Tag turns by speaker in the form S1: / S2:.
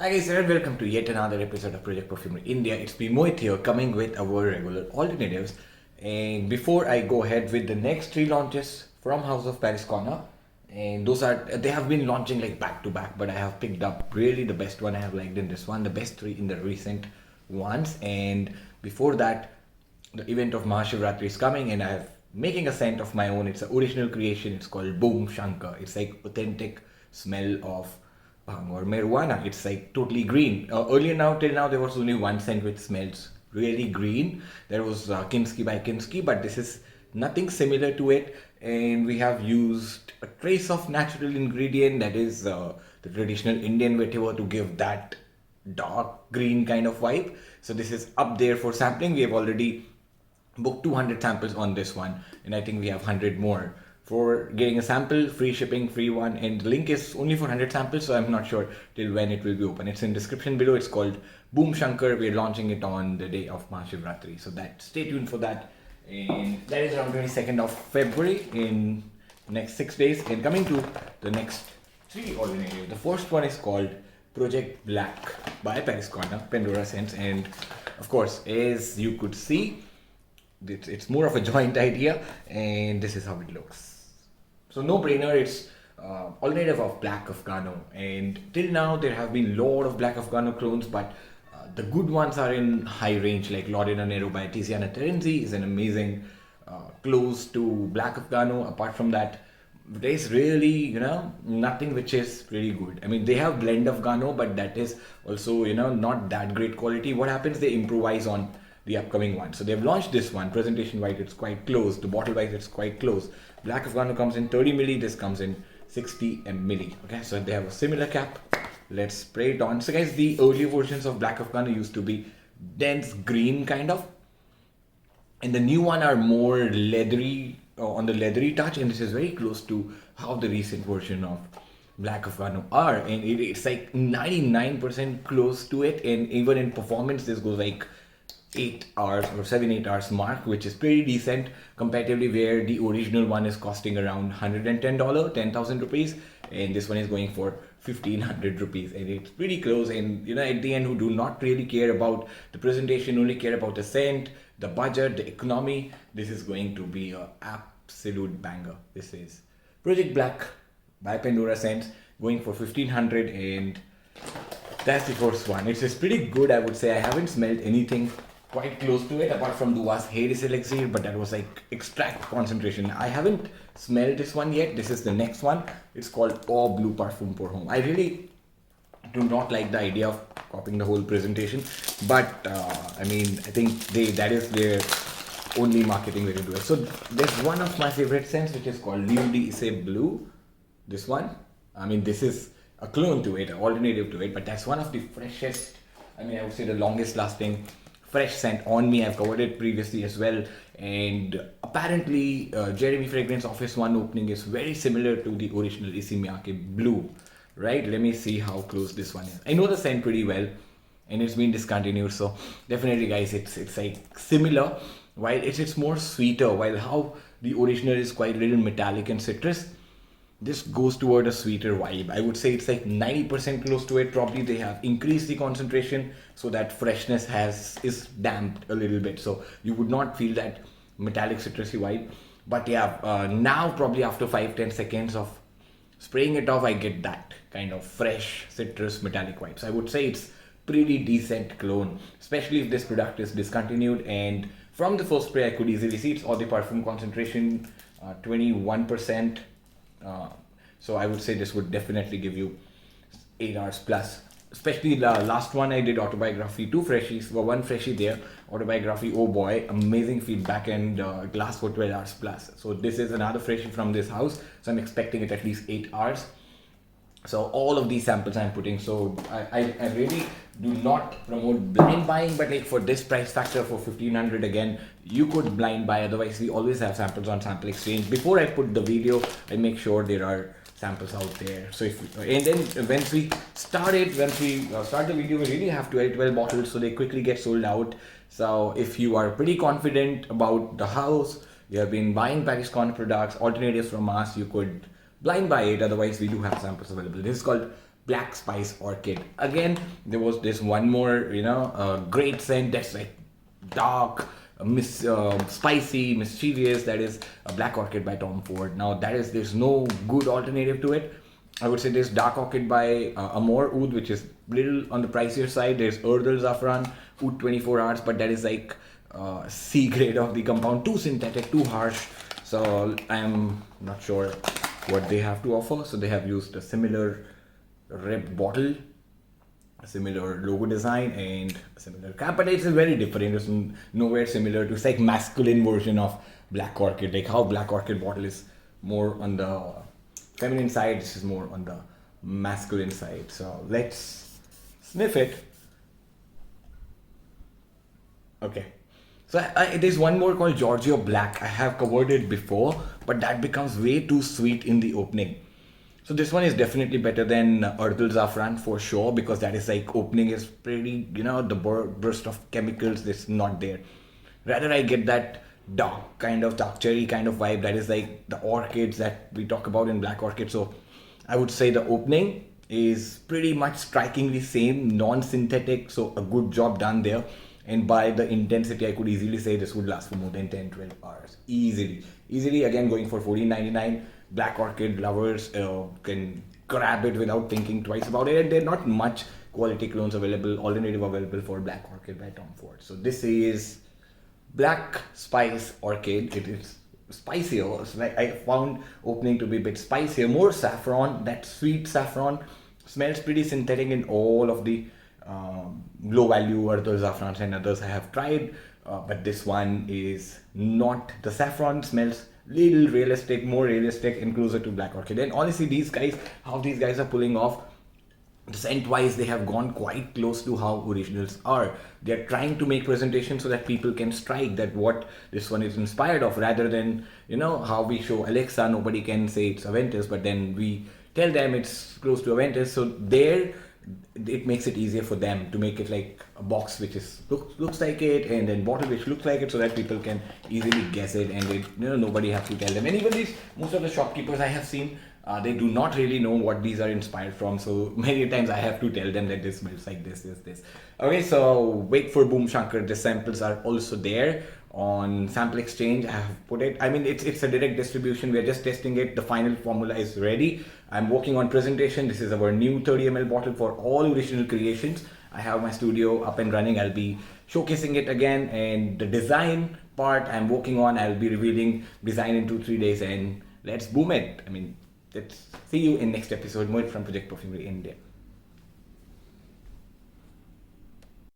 S1: Hi guys and welcome to yet another episode of Project Perfumery India. It's me Mohit here coming with our regular alternatives. And before I go ahead with the next three launches from House of Paris Corner, and they have been launching like back to back, but I have picked up really the best one I have liked in this one, the best three in the recent ones. And before that, the event of MahaShivratri is coming and I have making a scent of my own. It's an original creation. It's called BoomShankar. It's like authentic smell of or marijuana. It's like totally green. Till now, there was only one scent which smells really green. There was Kinski by Kinski, but this is nothing similar to it. And we have used a trace of natural ingredient, that is the traditional Indian vetiver, to give that dark green kind of vibe. So this is up there for sampling. We have already booked 200 samples on this one, and I think we have 100 more. For getting a sample, free shipping, free one, and the link is only for 100 samples, so I'm not sure till when it will be open. It's in description below. It's called BoomShankar. We're launching it on the day of MahaShivratri, so stay tuned for that. And that is around 22nd of February in next 6 days. And coming to the next three alternatives, the first one is called Projekt Black by Paris Corner, Pandora Scents, and of course, as you could see, it's more of a joint idea, and this is how it looks. So no brainer, it's alternative of Black Afghano, and till now there have been a lot of Black Afghano clones, but the good ones are in high range, like L'Ordine Nero by Tiziana Terenzi is an amazing close to Black Afghano. Apart from that, there's really, nothing which is really good. I mean, they have blend Afghano, but that is also, not that great quality. What happens, they improvise on the upcoming one. So they've launched this one. Presentation wise, it's quite close. The bottle wise, it's quite close. Black Afghano comes in 30 milli. This comes in 60 milli. Okay, so they have a similar cap. Let's spray it on. So guys, the earlier versions of Black Afghano used to be dense green kind of, and the new one are more leathery, on the leathery touch, and this is very close to how the recent version of Black Afghano are, and it's like 99% close to it. And even in performance, this goes like 8 hours or 7-8 hours mark, which is pretty decent comparatively, where the original one is costing around $110, 10,000 rupees, and this one is going for 1,500 rupees, and it's pretty close. And at the end, who do not really care about the presentation, only care about the scent, the budget, the economy, this is going to be an absolute banger. This is Projekt Black by Pandora Scents, going for 1,500, and that's the first one. It's just pretty good, I would say. I haven't smelled anything quite close to it apart from Dua's Hair Elixir, but that was like extract concentration. I haven't smelled this one yet. This is the next one. It's called Bleu Parfum pour Homme. I really do not like the idea of copying the whole presentation, but I think that is their only marketing way to do it. So there's one of my favorite scents which is called Issey Bleu. This one, this is a clone to it, an alternative to it, but that's one of the freshest, I would say the longest lasting fresh scent on me. I've covered it previously as well, and apparently Jeremy Fragrance Office one opening is very similar to the original Issey Bleu, right? Let me see how close this one is. I know the scent pretty well, and it's been discontinued, so definitely guys, it's like similar, while it's more sweeter, while how the original is quite a little metallic and citrus. This goes toward a sweeter vibe. I would say it's like 90% close to it. Probably they have increased the concentration so that freshness is damped a little bit. So you would not feel that metallic citrusy vibe. But yeah, now probably after 5-10 seconds of spraying it off, I get that kind of fresh citrus metallic vibes. I would say it's pretty decent clone, especially if this product is discontinued. And from the first spray, I could easily see it's all the perfume concentration, 21%. So I would say this would definitely give you 8 hours plus. Especially the last one I did, Autobiography, 2 freshies, one freshie there. Autobiography, oh boy, amazing feedback, and it lasts for 12 hours plus. So this is another freshie from this house, so I'm expecting it at least 8 hours. So all of these samples I'm putting, so I really do not promote blind buying, but like for this price factor, for 1,500, again, you could blind buy. Otherwise, we always have samples on Sample Exchange. Before I put the video, I make sure there are samples out there. So and then once we start the video, we really have to add 12 bottles, so they quickly get sold out. So if you are pretty confident about the house, you have been buying Paris Corner products, alternatives from us, you could blind buy it. Otherwise, we do have samples available. This is called Black Spice Orchid. Again, there was this one more, great scent that's like dark, spicy, mischievous. That is a Black Orchid by Tom Ford. Now there's no good alternative to it. I would say there's Dark Orchid by Amore Oud, which is little on the pricier side. There's Erdal Zafran Oud 24 hours, but that is like C grade of the compound, too synthetic, too harsh. So I'm not sure what they have to offer. So they have used a similar ribbed bottle, a similar logo design, and a similar cap, but it's very different. It's nowhere similar to, it's like masculine version of Black Orchid, like how Black Orchid bottle is more on the feminine side, this is more on the masculine side. So let's sniff it. Okay. So there's one more called Giorgio Black. I have covered it before, but that becomes way too sweet in the opening. So this one is definitely better than Erdal Zafran for sure, because that is like opening is pretty, the burst of chemicals is not there. Rather I get that dark cherry kind of vibe that is like the orchids that we talk about in Black Orchid. So I would say the opening is pretty much strikingly same, non-synthetic, so a good job done there. And by the intensity, I could easily say this would last for more than 10-12 hours. Easily, again, going for $14.99. Black Orchid lovers can grab it without thinking twice about it. And there are not much quality clones available, alternative available for Black Orchid by Tom Ford. So this is Black Spice Orchid. It is spicier. So I found opening to be a bit spicier, more saffron. That sweet saffron smells pretty synthetic in all of the low value Erdal Zafrans and others I have tried, but this one is not. The saffron smells little realistic, more realistic and closer to Black Orchid. And honestly, these guys, how these guys are pulling off scent wise, they have gone quite close to how originals are. They're trying to make presentation so that people can strike that what this one is inspired of, rather than how we show Alexa, nobody can say it's Aventus, but then we tell them it's close to Aventus. So there it makes it easier for them to make it like a box which is looks like it, and then bottle which looks like it, so that people can easily guess it, and nobody has to tell them. And even most of the shopkeepers I have seen, they do not really know what these are inspired from, so many times I have to tell them that this smells like this. Okay, so wait for BoomShankar. The samples are also there on Sample Exchange. I have put it, it's a direct distribution. We are just testing it. The final formula is ready. I'm working on presentation. This is our new 30 ml bottle for all original creations. I have my studio up and running. I'll be showcasing it again, and the design part I'm working on. I'll be revealing design in 2-3 days, and let's boom it. Let's see you in next episode. More from Projekt Perfumery India.